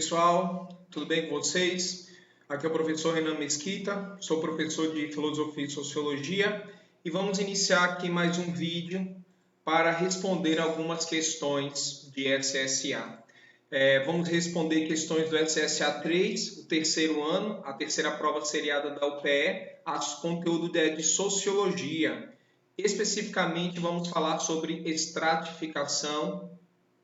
pessoal, tudo bem com vocês? Aqui é o professor Renan Mesquita, sou professor de Filosofia e Sociologia e vamos iniciar aqui mais um vídeo para responder algumas questões de SSA. Vamos responder questões do SSA 3, o terceiro ano, a terceira prova seriada da UPE, conteúdo é de Sociologia. Especificamente vamos falar sobre estratificação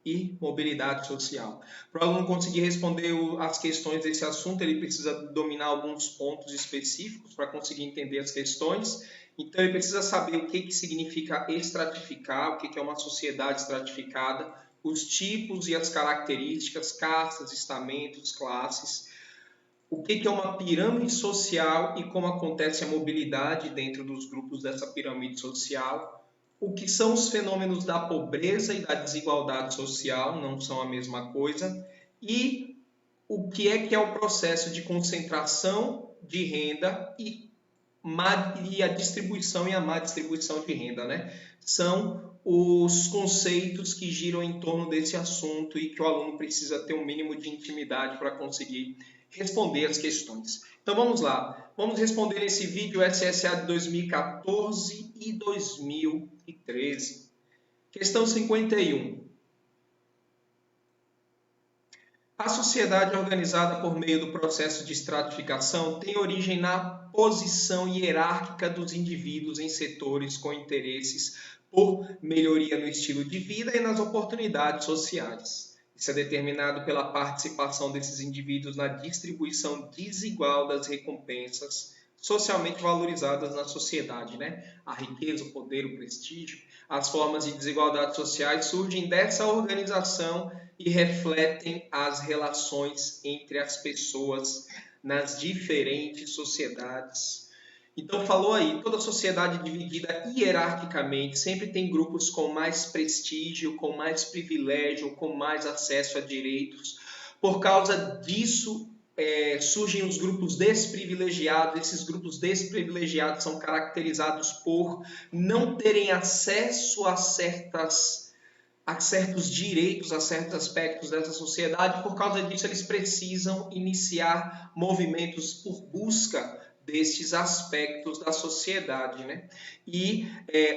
e mobilidade social. Para o aluno conseguir responder as questões desse assunto, ele precisa dominar alguns pontos específicos para conseguir entender as questões. Então, ele precisa saber o que significa estratificar, o que é uma sociedade estratificada, os tipos e as características, castas, estamentos, classes, o que é uma pirâmide social e como acontece a mobilidade dentro dos grupos dessa pirâmide social, o que são os fenômenos da pobreza e da desigualdade social, não são a mesma coisa, e o que é o processo de concentração de renda e a distribuição e a má distribuição de renda, né? São os conceitos que giram em torno desse assunto e que o aluno precisa ter um mínimo de intimidade para conseguir responder as questões. Então vamos lá, vamos responder nesse vídeo SSA de 2014 e 2013. Questão 51. A sociedade organizada por meio do processo de estratificação tem origem na posição hierárquica dos indivíduos em setores com interesses por melhoria no estilo de vida e nas oportunidades sociais. Isso é determinado pela participação desses indivíduos na distribuição desigual das recompensas socialmente valorizadas na sociedade, né? A riqueza, o poder, o prestígio, as formas de desigualdade sociais surgem dessa organização e refletem as relações entre as pessoas nas diferentes sociedades. Então, falou aí, toda sociedade dividida hierarquicamente sempre tem grupos com mais prestígio, com mais privilégio, com mais acesso a direitos. Por causa disso, surgem os grupos desprivilegiados. Esses grupos desprivilegiados são caracterizados por não terem acesso a certos direitos, a certos aspectos dessa sociedade. Por causa disso, eles precisam iniciar movimentos por busca destes aspectos da sociedade, né? E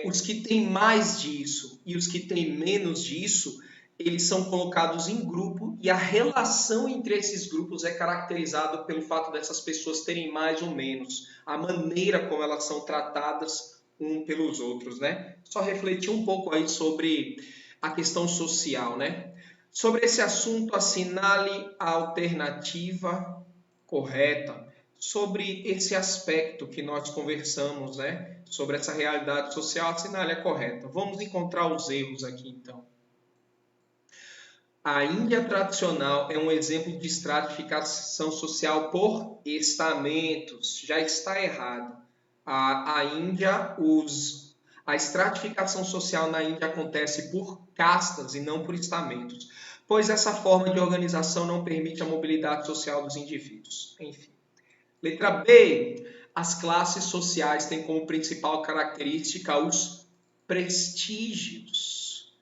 os que têm mais disso e os que têm menos disso, eles são colocados em grupo e a relação entre esses grupos é caracterizada pelo fato dessas pessoas terem mais ou menos, a maneira como elas são tratadas uns pelos outros, né? Só refletir um pouco aí sobre a questão social, né? Sobre esse assunto, assinale a alternativa correta sobre esse aspecto que nós conversamos, né? Sobre essa realidade social, assinale a correta. Vamos encontrar os erros aqui, então. A Índia tradicional é um exemplo de estratificação social por estamentos. Já está errado. A Índia, a estratificação social na Índia acontece por castas e não por estamentos, pois essa forma de organização não permite a mobilidade social dos indivíduos. Enfim. Letra B. As classes sociais têm como principal característica os prestígios,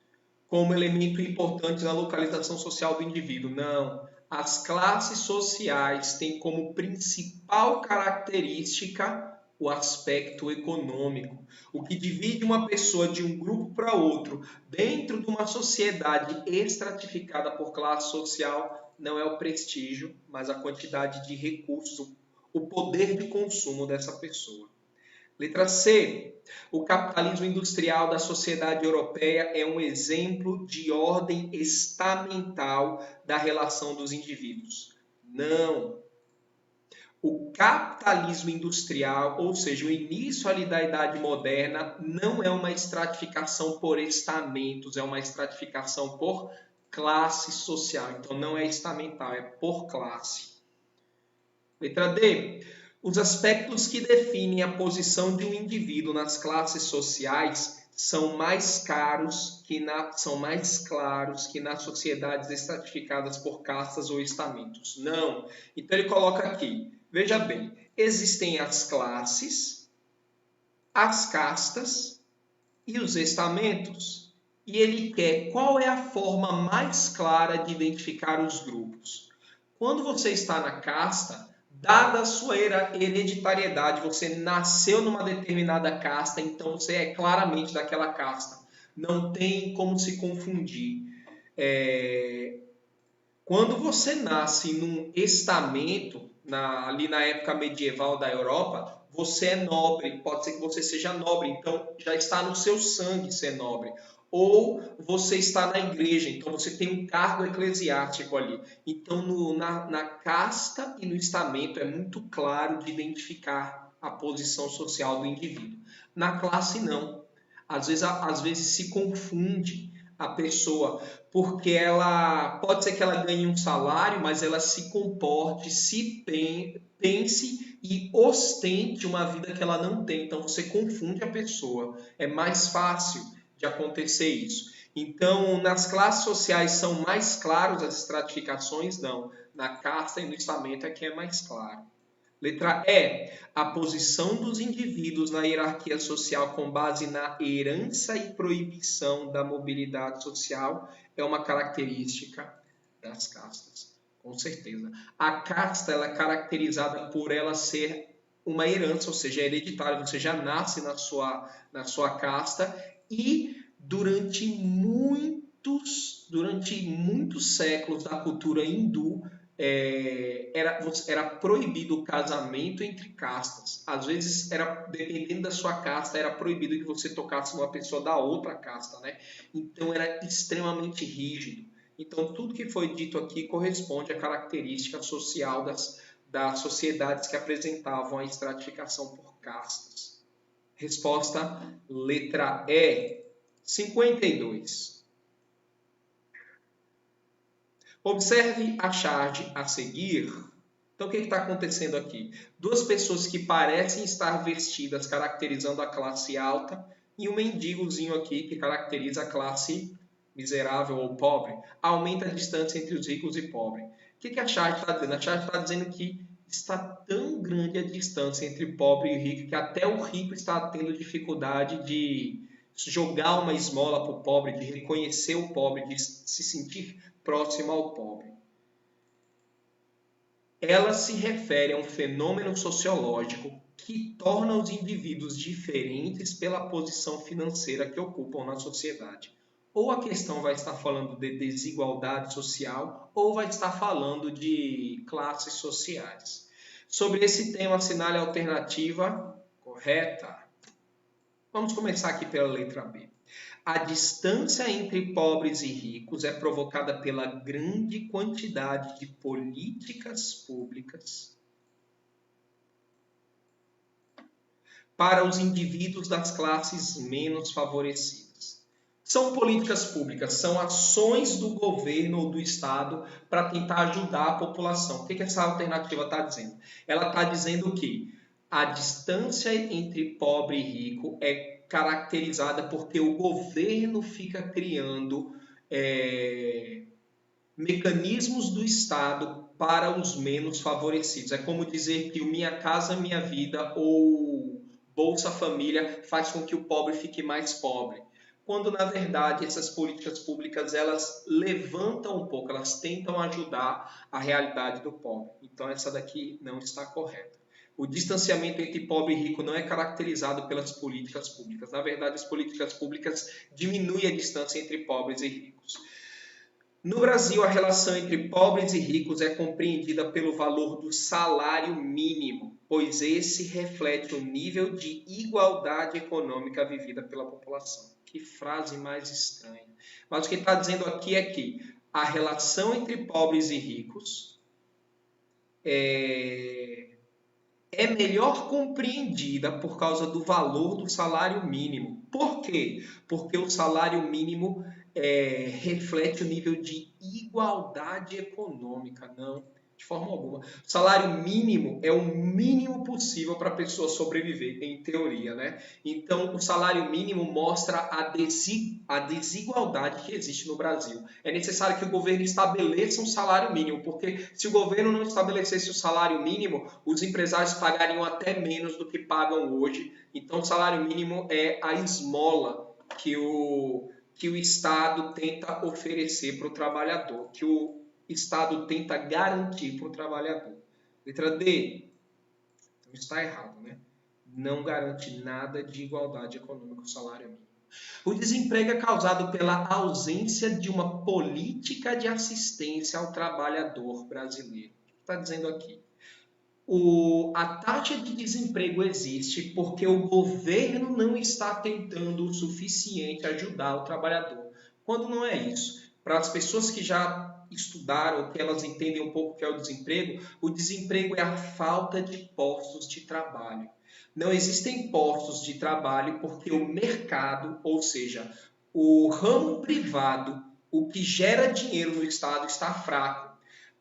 como elemento importante na localização social do indivíduo. Não. As classes sociais têm como principal característica o aspecto econômico. O que divide uma pessoa de um grupo para outro dentro de uma sociedade estratificada por classe social não é o prestígio, mas a quantidade de recursos, o poder de consumo dessa pessoa. Letra C. O capitalismo industrial da sociedade europeia é um exemplo de ordem estamental da relação dos indivíduos. Não. O capitalismo industrial, ou seja, o início ali da Idade Moderna, não é uma estratificação por estamentos, é uma estratificação por classe social. Então, não é estamental, é por classe. Letra D. Os aspectos que definem a posição de um indivíduo nas classes sociais são mais claros que nas sociedades estratificadas por castas ou estamentos. Não. Então ele coloca aqui, veja bem, existem as classes, as castas e os estamentos. E ele quer qual é a forma mais clara de identificar os grupos. Quando você está na casta, dada a sua hereditariedade, você nasceu numa determinada casta, então você é claramente daquela casta. Não tem como se confundir. Quando você nasce num estamento, ali na época medieval da Europa, você é nobre, pode ser que você seja nobre, então já está no seu sangue ser nobre. Ou você está na igreja, então você tem um cargo eclesiástico ali. Então, na casta e no estamento é muito claro de identificar a posição social do indivíduo. Na classe, não. Às vezes se confunde a pessoa, porque ela pode ser que ela ganhe um salário, mas ela se comporte, pense e ostente uma vida que ela não tem. Então você confunde a pessoa. É mais fácil de acontecer isso. Então, nas classes sociais são mais claros as estratificações? Não. Na casta e no estamento é que é mais claro. Letra E. A posição dos indivíduos na hierarquia social com base na herança e proibição da mobilidade social é uma característica das castas. Com certeza. A casta ela é caracterizada por ela ser uma herança, ou seja, é hereditária, você já nasce na sua casta e durante muitos séculos da cultura hindu, era proibido o casamento entre castas. Às vezes, dependendo da sua casta, era proibido que você tocasse numa pessoa da outra casta, né? Então, era extremamente rígido. Então, tudo que foi dito aqui corresponde à característica social das sociedades que apresentavam a estratificação por castas. Resposta, letra E. 52. Observe a charge a seguir. Então, o que está acontecendo aqui? Duas pessoas que parecem estar vestidas, caracterizando a classe alta, e um mendigozinho aqui, que caracteriza a classe miserável ou pobre. Aumenta a distância entre os ricos e pobres. O que a charge está dizendo? A charge está dizendo que está tão grande a distância entre pobre e rico, que até o rico está tendo dificuldade de jogar uma esmola para o pobre, de reconhecer o pobre, de se sentir próximo ao pobre. Ela se refere a um fenômeno sociológico que torna os indivíduos diferentes pela posição financeira que ocupam na sociedade. Ou a questão vai estar falando de desigualdade social, ou vai estar falando de classes sociais. Sobre esse tema, assinale a alternativa correta. Vamos começar aqui pela letra B. A distância entre pobres e ricos é provocada pela grande quantidade de políticas públicas para os indivíduos das classes menos favorecidas. São políticas públicas, são ações do governo ou do Estado para tentar ajudar a população. O que essa alternativa está dizendo? Ela está dizendo que a distância entre pobre e rico é caracterizada porque o governo fica criando mecanismos do Estado para os menos favorecidos. É como dizer que o Minha Casa Minha Vida ou Bolsa Família faz com que o pobre fique mais pobre. Quando, na verdade, essas políticas públicas elas levantam um pouco, elas tentam ajudar a realidade do pobre. Então, essa daqui não está correta. O distanciamento entre pobre e rico não é caracterizado pelas políticas públicas. Na verdade, as políticas públicas diminuem a distância entre pobres e ricos. No Brasil, a relação entre pobres e ricos é compreendida pelo valor do salário mínimo, pois esse reflete o nível de igualdade econômica vivida pela população. Que frase mais estranha. Mas o que está dizendo aqui é que a relação entre pobres e ricos é melhor compreendida por causa do valor do salário mínimo. Por quê? Porque o salário mínimo reflete o nível de igualdade econômica. Não, de forma alguma. O salário mínimo é o mínimo possível para a pessoa sobreviver, em teoria, né? Então, o salário mínimo mostra a desigualdade que existe no Brasil. É necessário que o governo estabeleça um salário mínimo, porque se o governo não estabelecesse o salário mínimo, os empresários pagariam até menos do que pagam hoje. Então, o salário mínimo é a esmola que o Estado tenta oferecer para o trabalhador, que o Estado tenta garantir para o trabalhador. Letra D. Então está errado, né? Não garante nada de igualdade econômica com o salário mínimo. O desemprego é causado pela ausência de uma política de assistência ao trabalhador brasileiro. O que está dizendo aqui? A taxa de desemprego existe porque o governo não está tentando o suficiente ajudar o trabalhador. Quando não é isso? Para as pessoas que já estudaram, que elas entendem um pouco o que é o desemprego é a falta de postos de trabalho. Não existem postos de trabalho porque o mercado, ou seja, o ramo privado, o que gera dinheiro no Estado, está fraco.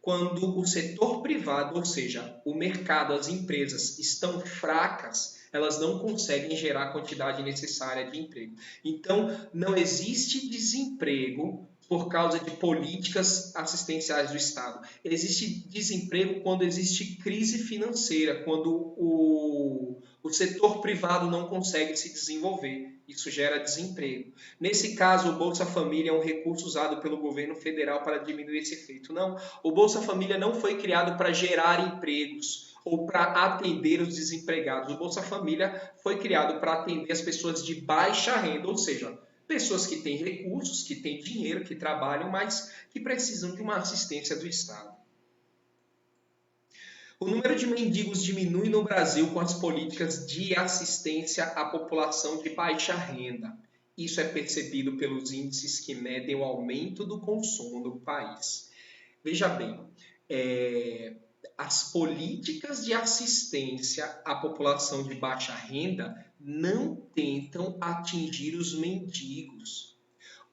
Quando o setor privado, ou seja, o mercado, as empresas estão fracas, elas não conseguem gerar a quantidade necessária de emprego. Então, não existe desemprego por causa de políticas assistenciais do Estado. Existe desemprego quando existe crise financeira, quando o setor privado não consegue se desenvolver. Isso gera desemprego. Nesse caso, o Bolsa Família é um recurso usado pelo governo federal para diminuir esse efeito. Não, o Bolsa Família não foi criado para gerar empregos ou para atender os desempregados. O Bolsa Família foi criado para atender as pessoas de baixa renda, ou seja, pessoas que têm recursos, que têm dinheiro, que trabalham, mas que precisam de uma assistência do Estado. O número de mendigos diminui no Brasil com as políticas de assistência à população de baixa renda. Isso é percebido pelos índices que medem o aumento do consumo no país. Veja bem, as políticas de assistência à população de baixa renda não tentam atingir os mendigos.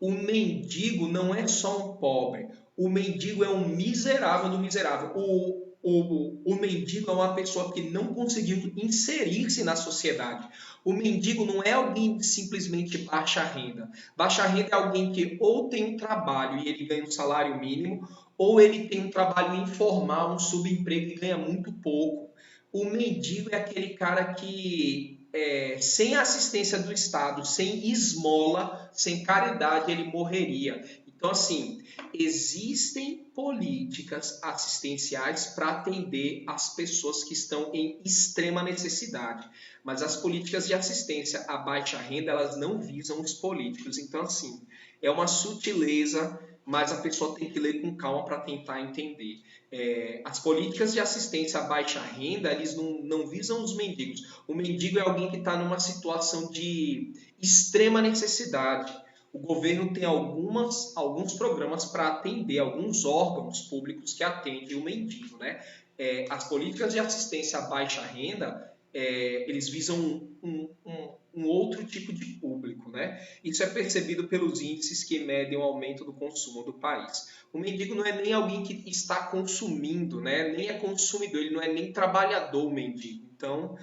O mendigo não é só um pobre, o mendigo é um miserável do miserável. O mendigo é uma pessoa que não conseguiu inserir-se na sociedade. O mendigo não é alguém simplesmente baixa renda. Baixa renda é alguém que ou tem um trabalho e ele ganha um salário mínimo, ou ele tem um trabalho informal, um subemprego e ganha muito pouco. O mendigo é aquele cara que, sem assistência do Estado, sem esmola, sem caridade, ele morreria. Então, assim, existem políticas assistenciais para atender as pessoas que estão em extrema necessidade, mas as políticas de assistência à baixa renda, elas não visam os políticos. Então, assim, é uma sutileza, mas a pessoa tem que ler com calma para tentar entender. As políticas de assistência à baixa renda, eles não visam os mendigos. O mendigo é alguém que está numa situação de extrema necessidade. O governo tem alguns programas para atender, alguns órgãos públicos que atendem o mendigo, né? As políticas de assistência à baixa renda, eles visam um outro tipo de público, né? Isso é percebido pelos índices que medem o aumento do consumo do país. O mendigo não é nem alguém que está consumindo, né? Nem é consumidor, ele não é nem trabalhador, o mendigo. Então,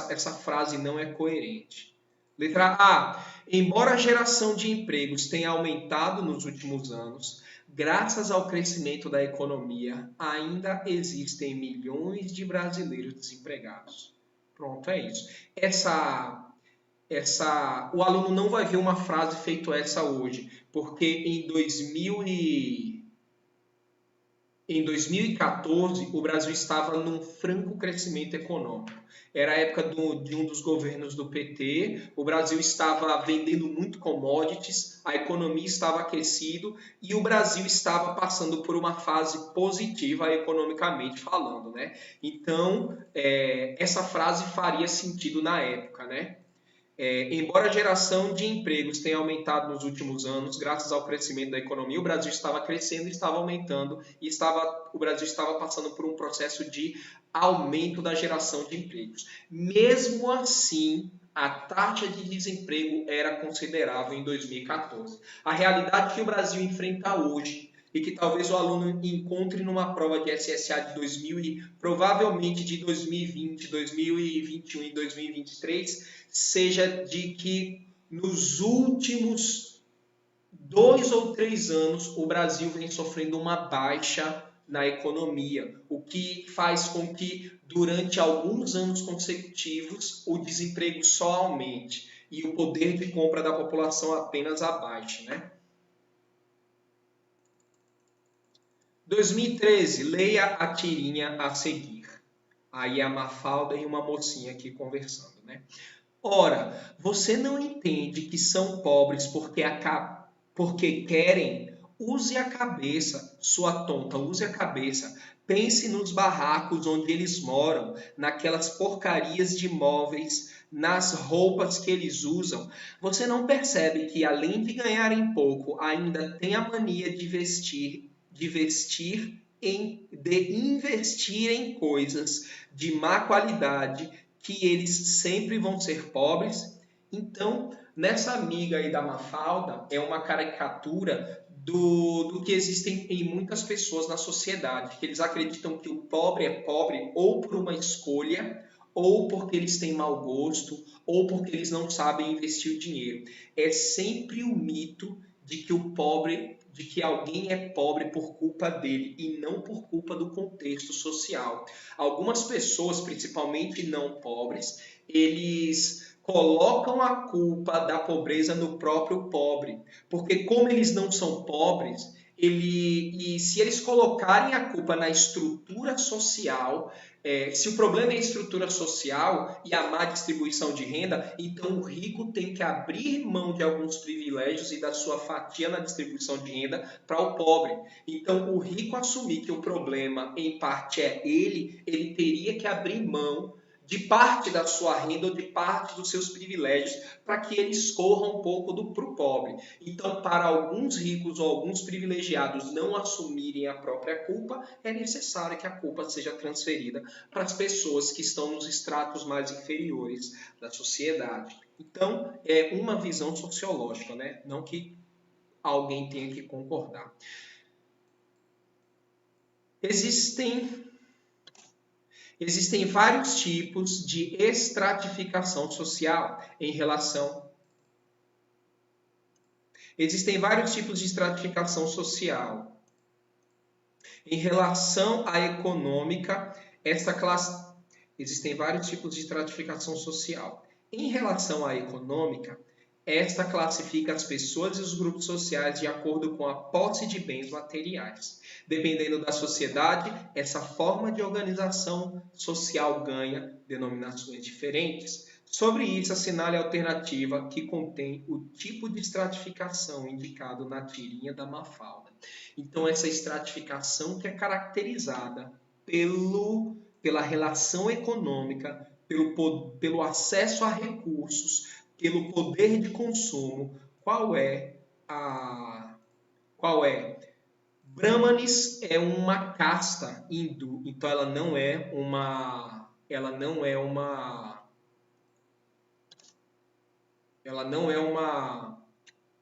essa frase não é coerente. Letra A. Embora a geração de empregos tenha aumentado nos últimos anos, graças ao crescimento da economia, ainda existem milhões de brasileiros desempregados. Pronto, é isso. O aluno não vai ver uma frase feita essa hoje, porque em 2014, o Brasil estava num franco crescimento econômico. Era a época de um dos governos do PT, o Brasil estava vendendo muito commodities, a economia estava aquecida e o Brasil estava passando por uma fase positiva economicamente falando, né? Então, essa frase faria sentido na época, né? Embora a geração de empregos tenha aumentado nos últimos anos, graças ao crescimento da economia, o Brasil estava crescendo, estava aumentando e o Brasil estava passando por um processo de aumento da geração de empregos. Mesmo assim, a taxa de desemprego era considerável em 2014. A realidade que o Brasil enfrenta hoje e que talvez o aluno encontre numa prova de SSA de 2000 e provavelmente de 2020, 2021 e 2023 seja de que nos últimos 2 ou 3 anos o Brasil vem sofrendo uma baixa na economia, o que faz com que durante alguns anos consecutivos o desemprego só aumente e o poder de compra da população apenas abaixe, né? 2013, leia a tirinha a seguir. Aí a Mafalda e uma mocinha aqui conversando, né? Ora, você não entende que são pobres porque querem? Use a cabeça, sua tonta, use a cabeça. Pense nos barracos onde eles moram, naquelas porcarias de móveis, nas roupas que eles usam. Você não percebe que, além de ganharem pouco, ainda tem a mania de investir em coisas de má qualidade, que eles sempre vão ser pobres. Então, nessa amiga aí da Mafalda, é uma caricatura do que existem em muitas pessoas na sociedade, que eles acreditam que o pobre é pobre ou por uma escolha, ou porque eles têm mau gosto, ou porque eles não sabem investir o dinheiro. É sempre o mito de que alguém é pobre por culpa dele e não por culpa do contexto social. Algumas pessoas, principalmente não pobres, eles colocam a culpa da pobreza no próprio pobre, porque como eles não são pobres, e se eles colocarem a culpa na estrutura social, se o problema é a estrutura social e a má distribuição de renda, então o rico tem que abrir mão de alguns privilégios e da sua fatia na distribuição de renda para o pobre. Então, o rico assumir que o problema, em parte, é ele teria que abrir mão de parte da sua renda ou de parte dos seus privilégios para que ele escorra um pouco para o pobre. Então, para alguns ricos ou alguns privilegiados não assumirem a própria culpa, é necessário que a culpa seja transferida para as pessoas que estão nos estratos mais inferiores da sociedade. Então, é uma visão sociológica, né? Não que alguém tenha que concordar. Existem vários tipos de estratificação social em relação. Existem vários tipos de estratificação social. Em relação à econômica, existem vários tipos de estratificação social. Em relação à econômica, esta classifica as pessoas e os grupos sociais de acordo com a posse de bens materiais. Dependendo da sociedade, essa forma de organização social ganha denominações diferentes. Sobre isso, assinale a alternativa que contém o tipo de estratificação indicado na tirinha da Mafalda. Então, essa estratificação que é caracterizada pela relação econômica, pelo acesso a recursos, pelo poder de consumo. Qual é? Brahmanes é uma casta hindu, então ela não é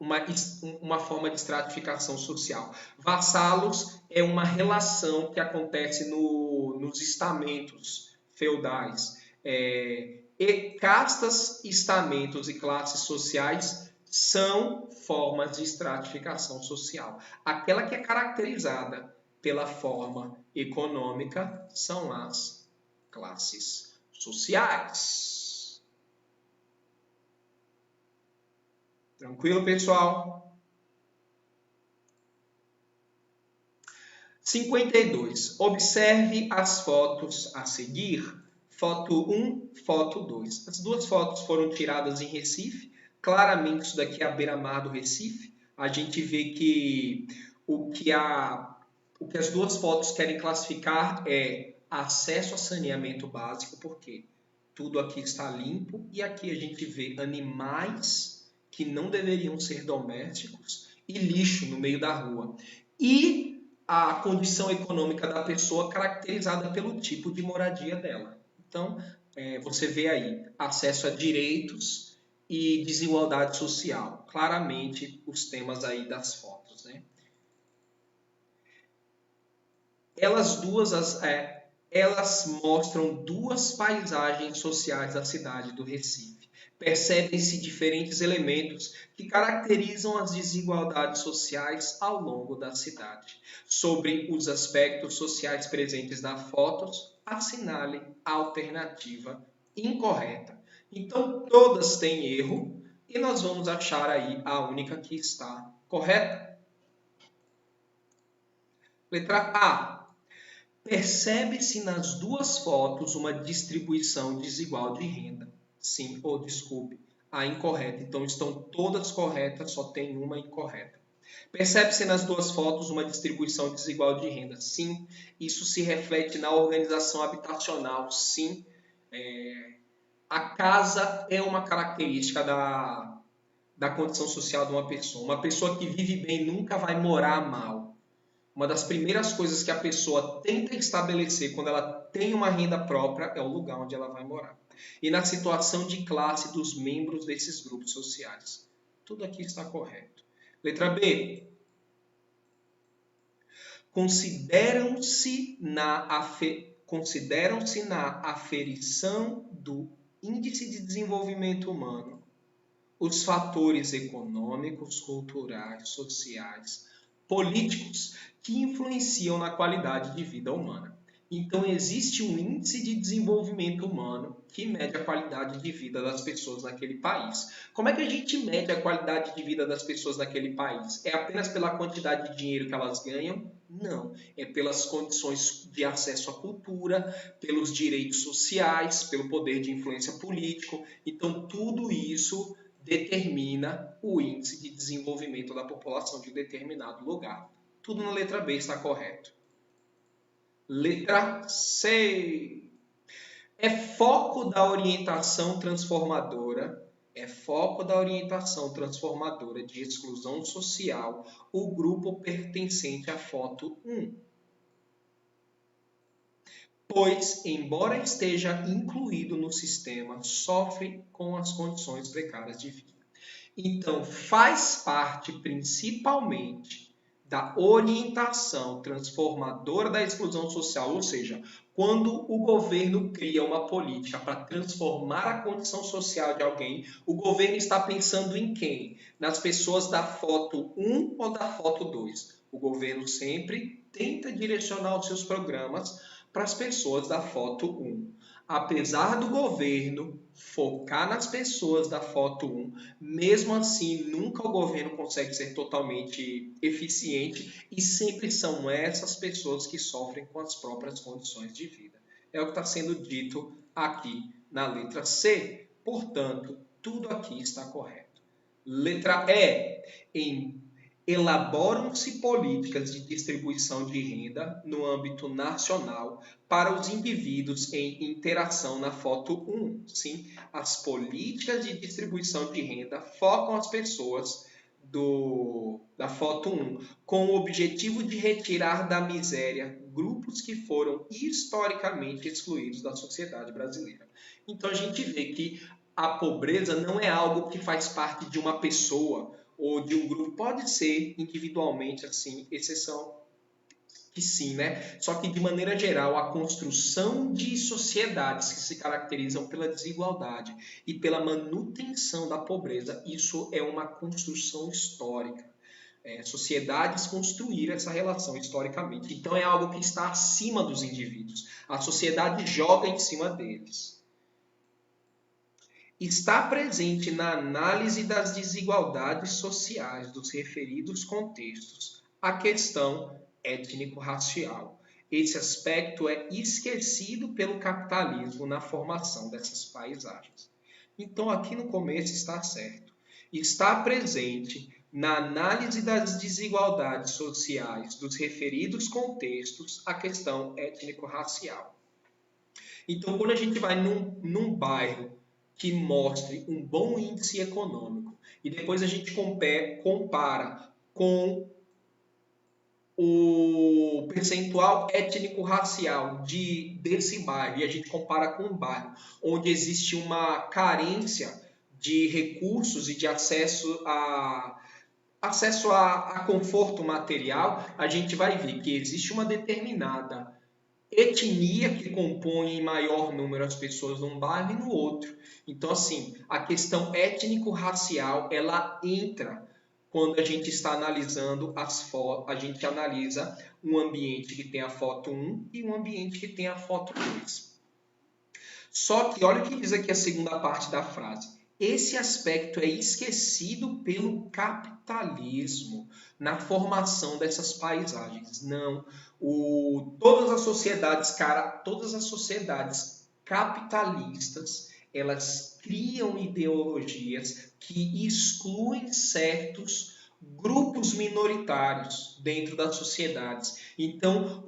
uma forma de estratificação social. Vassalos é uma relação que acontece nos estamentos feudais. E castas, estamentos e classes sociais são formas de estratificação social. Aquela que é caracterizada pela forma econômica são as classes sociais. Tranquilo, pessoal? 52. Observe as fotos a seguir. Foto 1, foto 2. As duas fotos foram tiradas em Recife. Claramente isso daqui é a beira-mar do Recife. A gente vê que o que as duas fotos querem classificar é acesso a saneamento básico, porque tudo aqui está limpo e aqui a gente vê animais que não deveriam ser domésticos e lixo no meio da rua. E a condição econômica da pessoa caracterizada pelo tipo de moradia dela. Então, você vê aí acesso a direitos e desigualdade social. Claramente, os temas aí das fotos, né? Elas mostram duas paisagens sociais da cidade do Recife. Percebem-se diferentes elementos que caracterizam as desigualdades sociais ao longo da cidade. Sobre os aspectos sociais presentes nas fotos, assinale a alternativa incorreta. Então, todas têm erro e nós vamos achar aí a única que está correta. Letra A. Percebe-se nas duas fotos uma distribuição desigual de renda. Sim, ou desculpe, a incorreta. Então estão todas corretas, só tem uma incorreta. Percebe-se nas duas fotos uma distribuição desigual de renda. Sim, isso se reflete na organização habitacional. Sim, a casa é uma característica da condição social de uma pessoa. Uma pessoa que vive bem nunca vai morar mal. Uma das primeiras coisas que a pessoa tenta estabelecer quando ela tem uma renda própria é o lugar onde ela vai morar. E na situação de classe dos membros desses grupos sociais. Tudo aqui está correto. Letra B. Consideram-se na aferição do Índice de Desenvolvimento Humano os fatores econômicos, culturais, sociais, políticos que influenciam na qualidade de vida humana. Então, existe um índice de desenvolvimento humano que mede a qualidade de vida das pessoas naquele país. Como é que a gente mede a qualidade de vida das pessoas naquele país? É apenas pela quantidade de dinheiro que elas ganham? Não. É pelas condições de acesso à cultura, pelos direitos sociais, pelo poder de influência político. Então, tudo isso determina o índice de desenvolvimento da população de um determinado lugar. Tudo na letra B está correto. Letra C. É foco da orientação transformadora de exclusão social o grupo pertencente à foto 1. Pois, embora esteja incluído no sistema, sofre com as condições precárias de vida. Então, faz parte principalmente da orientação transformadora da exclusão social, ou seja, quando o governo cria uma política para transformar a condição social de alguém, o governo está pensando em quem? Nas pessoas da foto 1 ou da foto 2? O governo sempre tenta direcionar os seus programas para as pessoas da foto 1. Apesar do governo focar nas pessoas da foto 1, mesmo assim, nunca o governo consegue ser totalmente eficiente e sempre são essas pessoas que sofrem com as próprias condições de vida. É o que está sendo dito aqui na letra C. Portanto, tudo aqui está correto. Letra E. Elaboram-se políticas de distribuição de renda no âmbito nacional para os indivíduos em interação na foto 1. Sim, as políticas de distribuição de renda focam as pessoas da foto 1 com o objetivo de retirar da miséria grupos que foram historicamente excluídos da sociedade brasileira. Então a gente vê que a pobreza não é algo que faz parte de uma pessoa ou de um grupo, pode ser individualmente assim, exceção que sim, né? Só que de maneira geral, a construção de sociedades que se caracterizam pela desigualdade e pela manutenção da pobreza, isso é uma construção histórica. Sociedades construíram essa relação historicamente. Então é algo que está acima dos indivíduos. A sociedade joga em cima deles. Está presente na análise das desigualdades sociais dos referidos contextos a questão étnico-racial. Esse aspecto é esquecido pelo capitalismo na formação dessas paisagens. Então, aqui no começo está certo. Está presente na análise das desigualdades sociais dos referidos contextos a questão étnico-racial. Então, quando a gente vai num bairro que mostre um bom índice econômico e depois a gente compara com o percentual étnico-racial desse bairro e a gente compara com um bairro onde existe uma carência de recursos e de acesso a conforto material, a gente vai ver que existe uma determinada etnia que compõe em maior número as pessoas num bairro e no outro. Então, assim, a questão étnico-racial, ela entra quando a gente está analisando as fotos, a gente analisa um ambiente que tem a foto 1 e um ambiente que tem a foto 2. Só que olha o que diz aqui a segunda parte da frase. Esse aspecto é esquecido pelo capitalismo na formação dessas paisagens. Não, todas as sociedades capitalistas, elas criam ideologias que excluem certos grupos minoritários dentro das sociedades. Então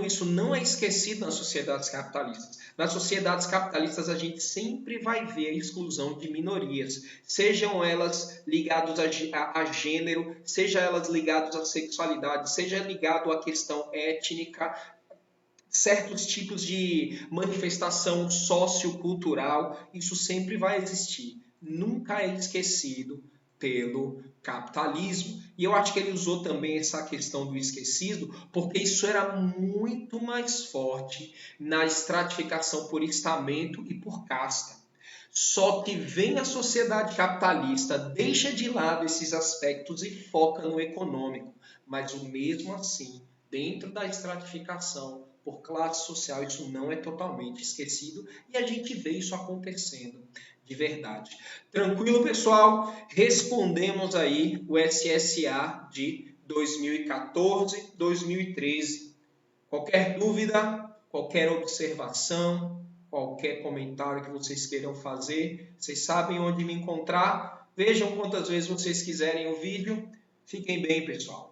isso não é esquecido nas sociedades capitalistas. Nas sociedades capitalistas, a gente sempre vai ver a exclusão de minorias, sejam elas ligadas a gênero, sejam elas ligadas à sexualidade, seja ligado à questão étnica, certos tipos de manifestação sociocultural, isso sempre vai existir. Nunca é esquecido pelo capitalismo. E eu acho que ele usou também essa questão do esquecido, porque isso era muito mais forte na estratificação por estamento e por casta. Só que vem a sociedade capitalista, deixa de lado esses aspectos e foca no econômico. Mas o mesmo assim, dentro da estratificação por classe social, isso não é totalmente esquecido e a gente vê isso acontecendo de verdade. Tranquilo, pessoal? Respondemos aí o SSA de 2014, 2013. Qualquer dúvida, qualquer observação, qualquer comentário que vocês queiram fazer, vocês sabem onde me encontrar. Vejam quantas vezes vocês quiserem o vídeo. Fiquem bem, pessoal.